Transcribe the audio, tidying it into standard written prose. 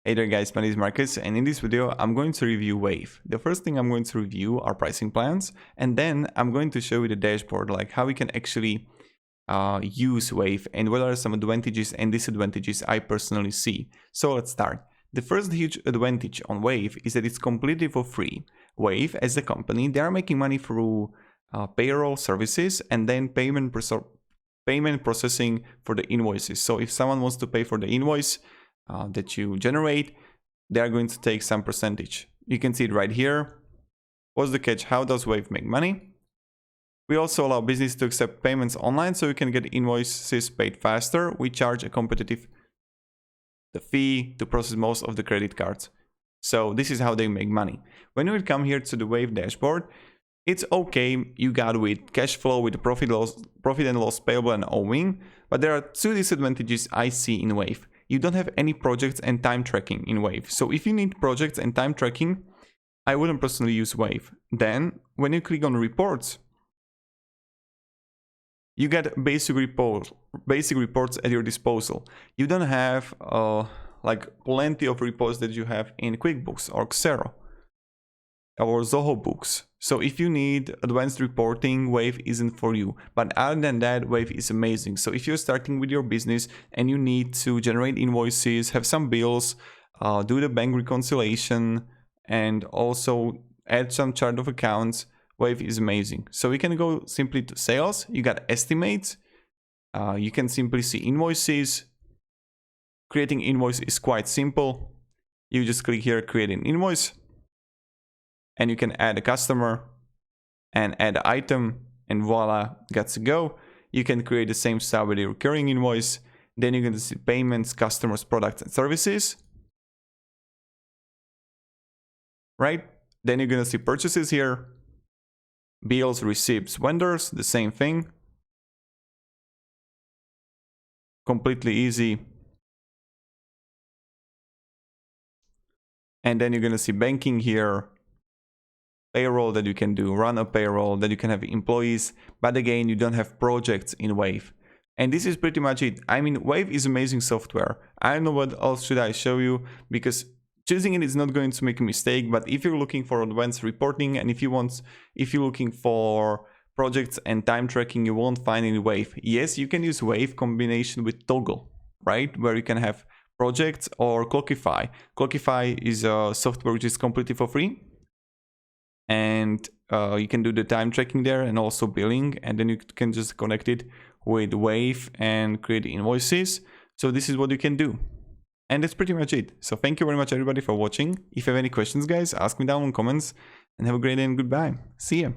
Hey there guys, my name is Marcus, and in this video I'm going to review Wave. The first thing I'm going to review are pricing plans, and then I'm going to show you the dashboard, like how we can actually use Wave and what are some advantages and disadvantages I personally see. So let's start. The first huge advantage on Wave is that it's completely for free. Wave as a company, they are making money through payroll services and then payment processing for the invoices. So if someone wants to pay for the invoice that you generate, they are going to take some percentage. You can see it right here. What's the catch? How does Wave make money? We also allow business to accept payments online, so you can get invoices paid faster. We charge a competitive fee to process most of the credit cards. So this is how they make money. When we come here to the Wave dashboard, it's okay, you got with cash flow, with the profit and loss payable and owing, but there are two disadvantages I see in Wave. You don't have any projects and time tracking in Wave. So if you need projects and time tracking, I wouldn't personally use Wave. Then when you click on reports, you get basic reports at your disposal. You don't have like plenty of reports that you have in QuickBooks or Xero or Zoho Books. So if you need advanced reporting, Wave isn't for you. But other than that, Wave is amazing. So if you're starting with your business and you need to generate invoices, have some bills, do the bank reconciliation, and also add some chart of accounts, Wave is amazing. So we can go simply to sales. You got estimates. You can simply see invoices. Creating invoice is quite simple. You just click here, create an invoice. And you can add a customer and add an item, and voila, got to go. You can create the same style with a recurring invoice. Then you're going to see payments, customers, products, and services. Right? Then you're going to see purchases here. Bills, receipts, vendors, the same thing. Completely easy. And then you're going to see banking here. Payroll that you can do, run a payroll, that you can have employees, but again, you don't have projects in Wave. And this is pretty much it. I mean, Wave is amazing software. I don't know what else should I show you, because choosing it is not going to make a mistake. But if you're looking for advanced reporting, and if you're looking for projects and time tracking, you won't find any Wave. Yes, you can use Wave combination with Toggle, right? Where you can have projects, or Clockify. Clockify is a software which is completely for free. And you can do the time tracking there and also billing, and then you can just connect it with Wave and create invoices. So this is what you can do, and that's pretty much it. So thank you very much everybody for watching. If you have any questions, guys, ask me down in comments, and have a great day and goodbye. See ya.